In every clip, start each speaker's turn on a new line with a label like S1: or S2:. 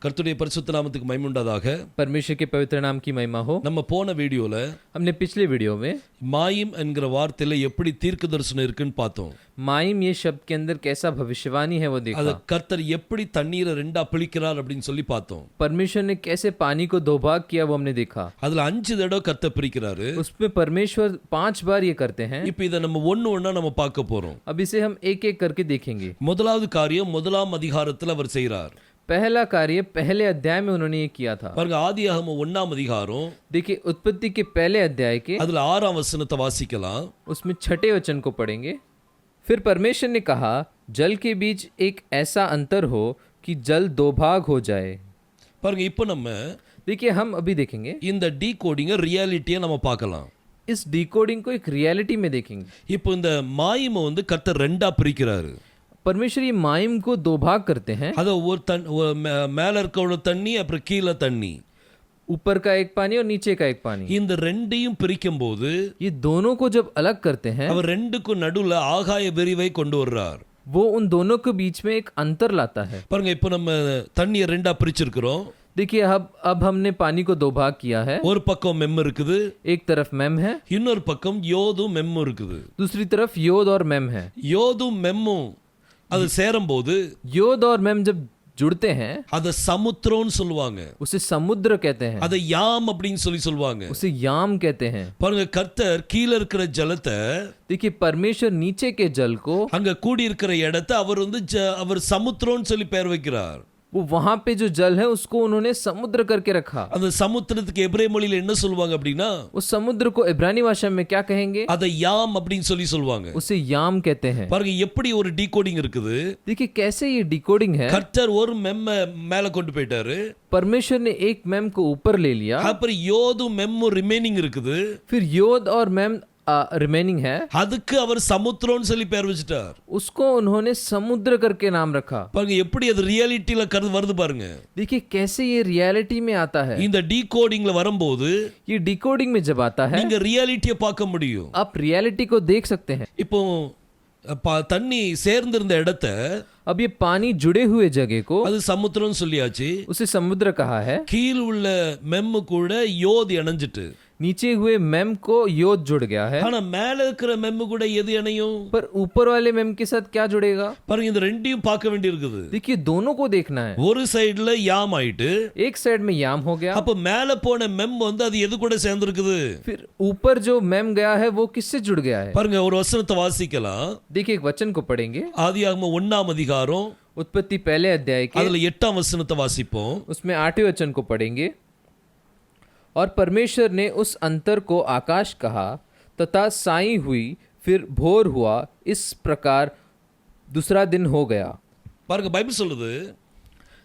S1: கர்த்தருடைய பரிசுத்த நாமத்துக்கு மகிமை உண்டாதாக.
S2: परमेश्वर के पवित्र नाम की महिमा हो।
S1: நம்ம போன வீடியோல
S2: हमने पिछले वीडियो में
S1: மாயிம் என்கிற வார்த்தையில எப்படி தீர்க்க தரிசனம் இருக்குன்னு பார்த்தோம்.
S2: माइम ये शब्द के अंदर कैसा भविष्यवाणी है वो
S1: அத
S2: देखा।
S1: கர்த்தர் எப்படி தண்ணீரை ரெண்டா பிழிக்கிறார் அப்படின்னு சொல்லி பார்த்தோம்.
S2: परमेश्वर ने कैसे पानी को दो भाग किया वो हमने देखा।
S1: அதுல 5 தடவை கர்த்தர் பிரிக்கிறாரு.
S2: उसमें परमेश्वर 5 बार ये करते हैं।
S1: இப்போ இத நம்ம ஒண்ணா நம்ம பார்க்க போறோம்.
S2: अब इसे हम एक एक करके देखेंगे।
S1: முதலாவது காரியம் முதலாம் அதிகாரத்துல அவர் செய்றார்.
S2: पहला कार्य पहले अध्याय में उन्होंने ये किया था।
S1: பாருங்க, ஆதியாகமம் 1ஆம் அதிகாரம்
S2: देखिए उत्पत्ति के पहले अध्याय के
S1: அதுல 6ஆம் வசனத்தை வாசிக்கலாம்.
S2: उसमें 6ठे वचन को पढ़ेंगे। फिर परमेश्वर ने कहा, जल के बीच एक ऐसा अंतर हो कि जल दो भाग हो जाए।
S1: பாருங்க, இப்போ நம்ம
S2: देखिए हम अभी देखेंगे
S1: இந்த டீகோடிங்க ரியாலிட்டியை நம்ம பார்க்கலாம்.
S2: इस डिकोडिंग को एक रियलिटी में देखेंगे।
S1: இப்போ இந்த மாயிமை வந்து கர்த்தர் ரெண்டா பிரிக்கிறாரு.
S2: परमेश्वर ये माइम को दो भाग करते हैं।
S1: அது ஒரு மேல இருக்க தண்ணி அப்புறம் கீழே தண்ணி,
S2: ऊपर का एक पानी और नीचे का एक पानी।
S1: இந்த ரெண்டையும் பிரிக்கும் போது
S2: ये दोनों को जब अलग करते हैं
S1: அவர் ரெண்டுக்கும் நடுவுல ஆகாய விரிவை கொண்டு வர்றார்.
S2: वो उन दोनों के बीच में एक अंतर लाता है।
S1: பாருங்க, இப்போ நம்ம தண்ணியை ரெண்டா பிரிச்சிருக்கிறோம்.
S2: देखिए अब हमने पानी को दो भाग किया है।
S1: ஒரு பக்கம் மெம் இருக்குது,
S2: एक तरफ मेम है,
S1: இன்னொரு பக்கம் யோதும் மெம்மும் இருக்குது.
S2: दूसरी तरफ योद और मेम है।
S1: யோதும் மெம்மும் அது சேரும் போது
S2: योद और मेम जब जुड़ते हैं
S1: அத சமுத்திரம்னு சொல்லுவாங்க.
S2: उसे समुद्र कहते हैं,
S1: அத யாம் அப்படின்னு சொல்லுவாங்க.
S2: उसे याम कहते हैं।
S1: பாருங்க, கர்த்தர் கீழே இருக்கிற ஜலத்தை,
S2: देखिए परमेश्वर नीचे के जल को,
S1: அங்க கூடி இருக்கிற இடத்தை அவர் வந்து அவர் சமுத்திரம்னு சொல்லி பெயர் வைக்கிறார்.
S2: वो वहां पे जो जल है उसको उन्होंने समुद्र करके रखा।
S1: அந்த சமுத்திரத்துக்கு எபிரேய மொழியில என்ன சொல்லுவாங்க அப்படின்னா,
S2: उस समुद्र को इब्रानी भाषा में क्या कहेंगे?
S1: அத யாம் அப்படின்னு சொல்லுவாங்க.
S2: उसे याम कहते हैं।
S1: பாருங்க, எப்படி ஒரு டீகோடிங் இருக்குது.
S2: देखिए कैसे ये डिकोडिंग है।
S1: கர்த்தர் ஒரு மெம்ம மேல கொண்டு போயிட்டாரு.
S2: परमेश्वर ने एक मेम को ऊपर ले लिया,
S1: அப்புறம் யோதும் மெம்மும் ரிமைனிங் இருக்குது.
S2: फिर योद और मेम रिमेनिंग है,
S1: அதுக்கு அவர் சமுத்திரம்னு சொல்லி பெயர் வச்சிட்டார்.
S2: उसको उन्होंने समुद्र करके नाम रखा।
S1: பாருங்க, எப்படி அது ரியாலிட்டில வருது பாருங்க.
S2: देखिए कैसे ये रियलिटी में आता है।
S1: இந்த டீகோடிங்ல வரும்போது
S2: ये डिकोडिंग में जब आता है
S1: நீங்க ரியாலிட்டியை பார்க்க முடியும்.
S2: आप रियलिटी को देख सकते हैं।
S1: இப்போ தண்ணி சேர்ந்திருந்த இடத்தை,
S2: अब ये पानी जुड़े हुए जगह को
S1: அது சமுத்திரம்னு சொல்லியாச்சு.
S2: उसे समुद्र कहा है।
S1: கீழ் உள்ள மெம்மு கூட யோது இணைஞ்சிட்டு,
S2: नीचे हुए मेम को योद जुड़ गया है,
S1: ஆனா மேல இருக்கிற மெம்மு கூட எது இணையும்?
S2: पर ऊपर वाले मेम के साथ क्या जुड़ेगा?
S1: பாருங்க, இந்த ரெண்டையும் பார்க்க வேண்டியிருக்குது.
S2: देखिए दोनों को देखना है।
S1: ஒரு சைடுல யாம் ஆயிட்டு,
S2: एक साइड में याम हो गया,
S1: அப்ப மேல போன மெம் வந்து அது எது கூட சேர்ந்திருக்குது?
S2: फिर ऊपर जो मेम गया है वो किससे जुड़ गया है?
S1: பாருங்க, ஒரு வசனத்தை வாசிக்கலாம்.
S2: देखिए एक वचन को पढ़ेंगे।
S1: ஆதியாகமம் 1ஆம் அதிகாரம்
S2: उत्पत्ति पहले अध्याय के
S1: அதுல 8ஆம் வசனத்தை வாசிப்போம்.
S2: उसमें 8वें वचन को पढ़ेंगे। और परमेश्वर ने उस अंतर को आकाश कहा तथा साई हुई, फिर भोर हुआ, इस प्रकार दूसरा दिन हो गया।
S1: பாருங்க, பைபிள் சொல்லுது,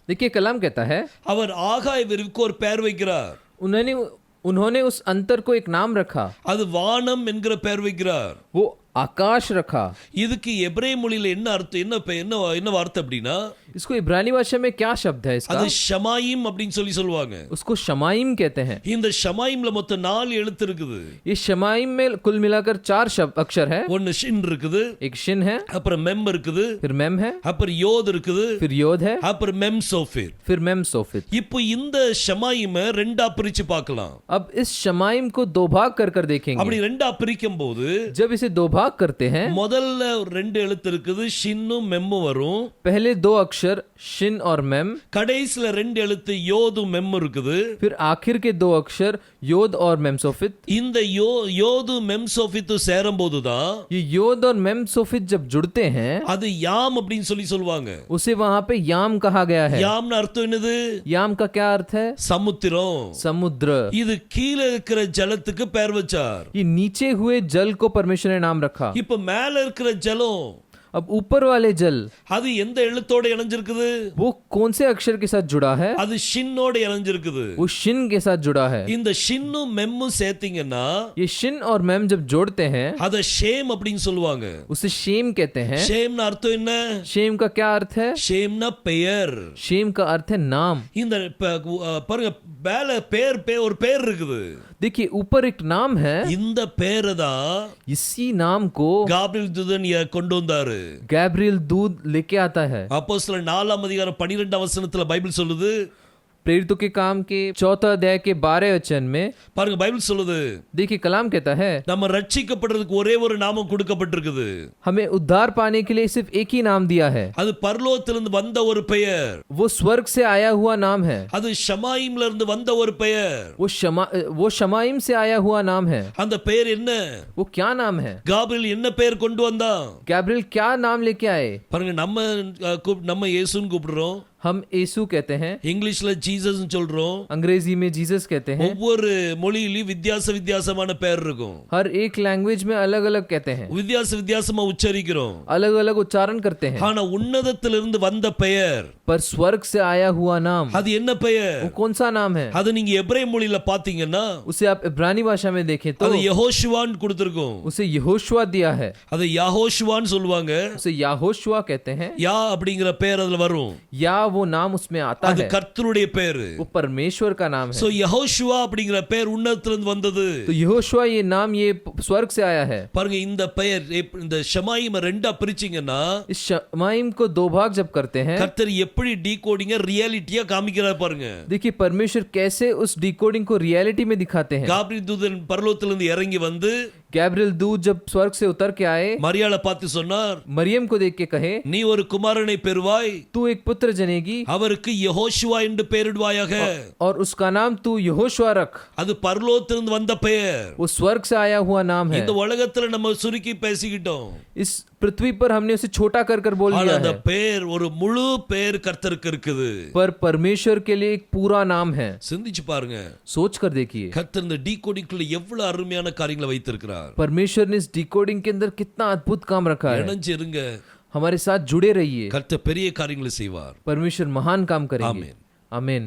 S2: देखिए कलाम कहता है
S1: அவர் ஆகாய விரிவுக்கு ஒரு பெயர் வைக்கிறார்.
S2: उन्होंने उस अंतर को एक नाम रखा,
S1: அது வானம் என்கிற பெயர் வைக்கிறார்.
S2: वो आकाश रखा।
S1: இதுக்கு எபிரேய மொழியில என்ன அர்த்தம், என்ன வார்த்தை அப்படின்னா,
S2: इसको इब्रानी भाषा में क्या शब्द है इसका?
S1: அது ஷமாயிம் அப்படின்னு சொல்லுவாங்க.
S2: उसको शमाइम कहते हैं।
S1: இந்த ஷமாயிம்ல மொத்தம் 4 எழுத்து இருக்குது.
S2: ये शमाइम में कुल मिलाकर 4 अक्षर है।
S1: ஒன்னு ஷின் இருக்குது,
S2: एक शिन है,
S1: அப்புறம் மெம் இருக்குது,
S2: फिर मेम है,
S1: அப்புறம் யோத் இருக்குது,
S2: फिर योद है,
S1: அப்புறம் மெம் சோஃபிர்.
S2: फिर मेम सोफित।
S1: இப்போ இந்த ஷமாயிமை ரெண்டா பிரிச்சு பார்க்கலாம்.
S2: अब इस शमाइम को दो भाग कर देखेंगे।
S1: அப்படி ரெண்டா பிரிக்கும் போது
S2: जब इसे दो भाग करते हैं,
S1: முதல்ல 2 எழுத்து இருக்குது, ஷின்னும் மெம்மும் வரும்.
S2: पहले 2 अक्षर शिन और मेम,
S1: கடைசில 2 எழுத்து யோதும் மெம் இருக்குது.
S2: फिर आखिर के 2 अक्षर योद और मेम सोफित।
S1: இந்த யோது மெம் சோஃபித் சேரும்போது தான்
S2: ये योद और मेम सोफित जब जुड़ते हैं
S1: அது யாம் அப்படின்னு சொல்லுவாங்க.
S2: उसे वहां पे याम कहा गया है।
S1: யாம்னு அர்த்தம் என்னது?
S2: याम का क्या अर्थ है?
S1: சமுத்திரம்.
S2: समुद्र।
S1: இது கீழே இருக்கிற ஜலத்துக்கு பெயர் வச்சார்.
S2: ये नीचे हुए जल को परमेश्वर ने नाम रखा।
S1: இப்ப மேல இருக்கிற ஜலம்,
S2: अब ऊपर वाले जल
S1: அது எந்த எழுத்தோட இணைஞ்சிருக்குது?
S2: वो कौन से अक्षर के साथ जुड़ा है?
S1: அது ஷின்னோட இணைஞ்சிருக்குது.
S2: वो शिन के साथ जुड़ा है।
S1: இந்த ஷின்னும் மெம்மும் சேர்த்தீங்கன்னா
S2: ये शिन और मेम जब जोड़ते हैं
S1: அத ஷேம் அப்படின்னு சொல்லுவாங்க.
S2: उसे शेम कहते हैं।
S1: ஷேம்னு அர்த்தம் என்ன?
S2: शेम का क्या अर्थ है?
S1: ஷேம்னா பெயர்.
S2: शेम का अर्थ है नाम।
S1: இந்த பாருங்க, மேல ஒரு பேர் இருக்குது.
S2: देखिए ऊपर एक नाम है,
S1: இந்த பேரை தான்
S2: इसी नाम को
S1: காபிரியேல் தூதன் கொண்டு வந்தாரு.
S2: गैब्रियल दूत लेके आता है।
S1: அப்போஸ்தலர் 4ஆம் அதிகாரம் 12ஆம் வசனத்துல பைபிள் சொல்லுது,
S2: प्रेरितों के काम के 4 अध्याय के 12 वचन में
S1: பாருங்க பைபிள் சொல்லுது
S2: देखिए कलाम कहता है
S1: நம்ம ரட்சிக்கப்படுறதுக்கு ஒரே ஒரு நாமம் கொடுக்கப்பட்டிருக்குது.
S2: हमें उद्धार पाने के लिए सिर्फ एक ही नाम दिया है,
S1: அது பரலோகத்திலிருந்து வந்த ஒரு பெயர்.
S2: वो स्वर्ग से आया हुआ नाम है,
S1: அது ஷமாயிம்ல இருந்து வந்த ஒரு பெயர்.
S2: वो शमाइम से आया हुआ नाम है.
S1: அந்த பெயர் என்ன?
S2: वो क्या नाम है?
S1: காபிரியல் என்ன பெயர் கொண்டு வந்தான்?
S2: गैब्रियल क्या नाम लेके आए?
S1: பாருங்க நம்ம இயேசுன்னு கூப்பிடுறோம்,
S2: हम यीशु कहते हैं,
S1: இங்கிலீஷ்ல ஜீசஸ் சொல்றோம்,
S2: अंग्रेजी में जीसस कहते हैं.
S1: ஒவ்வொரு மொழியிலும் வித்தியாசமான பெயர் இருக்கும்.
S2: हर एक लैंग्वेज में अलग अलग कहते हैं,
S1: வித்தியாசமா உச்சரிக்கிறோம்,
S2: अलग अलग उच्चारण करते हैं.
S1: ஆனா உன்னதத்திலிருந்து வந்த பெயர்,
S2: पर स्वर्ग से आया हुआ नाम,
S1: அது என்ன பெயர்?
S2: वो कौन सा नाम है?
S1: அது நீங்க எபிரேய மொழியில பாத்தீங்கன்னா
S2: उसे आप इब्रानी भाषा में देखें तो
S1: அது யெகோஷுவான்னு கொடுத்திருக்கும்.
S2: उसे यहोशुआ दिया है,
S1: அது யாஹோஷுவான்னு சொல்லுவாங்க.
S2: उसे याहोशुआ कहते हैं.
S1: யா அப்படிங்கிற பெயர் அதுல வரும்.
S2: या वो नाम उसमें आता
S1: அது
S2: है,
S1: கர்த்தருடைய பெயர்.
S2: वो परमेश्वर का नाम है.
S1: சோ யெகோஷுவா அப்படிங்கிற பெயர் உன்னதத்திலிருந்து வந்தது.
S2: तो यहोशुआ ये नाम ये स्वर्ग से आया है.
S1: பாருங்க இந்த பெயர் இந்த ஷமாயிம ரெண்டா பிரிச்சீங்கன்னா
S2: इस शमाइम को 2 भाग जब करते हैं,
S1: கர்த்தர் எப்படி டீகோடிங்க ரியாலிட்டியா காமிக்கிறார் பாருங்க.
S2: देखिए परमेश्वर कैसे उस डिकोडिंग को रियलिटी में दिखाते हैं.
S1: காபிரியல் தூதன் பரலோகத்திலிருந்து இறங்கி வந்து
S2: गैब्रियल दूत जब स्वर्ग से उतर के आए,
S1: மரியாளை பார்த்து சொன்னார்,
S2: मरियम को देख के कहे,
S1: நீ ஒரு குமாரனை பெறுவாய்,
S2: तू एक पुत्र जनेगी
S1: அவருக்கு யெகோஷுவா என்று பெயரிடுவாயாக.
S2: और उसका नाम तू यहोशुआ रख.
S1: அது பரலோகத்திலிருந்து வந்த பெயர்.
S2: वो स्वर्ग से आया हुआ नाम है.
S1: இந்த உலகத்துல நம்ம சுருக்கி பேசிக்கிட்டோம்,
S2: इस पृथ्वी पर हमने उसे छोटा कर बोल
S1: ஆனா
S2: दिया
S1: அந்த
S2: है,
S1: பெயர் ஒரு முழு பெயர் கர்த்தருக்கு இருக்குது.
S2: पर परमेश्वर के लिए एक पूरा नाम है.
S1: சிந்திச்சு பாருங்க,
S2: सोच कर देखिए
S1: கர்த்தர் இந்த டீகோடிங்குள்ள எவ்வளவு அருமையான காரியங்களை வைத்திருக்கிறார்.
S2: परमेश्वर ने इस डिकोडिंग के अंदर कितना अद्भुत काम रखा है.
S1: இணைஞ்சு இருங்க,
S2: हमारे साथ जुड़े रहिए,
S1: கர்த்தர் பெரிய காரியங்களை செய்வார்.
S2: परमेश्वर महान काम करेंगे.
S1: आमीन.
S2: आमीन.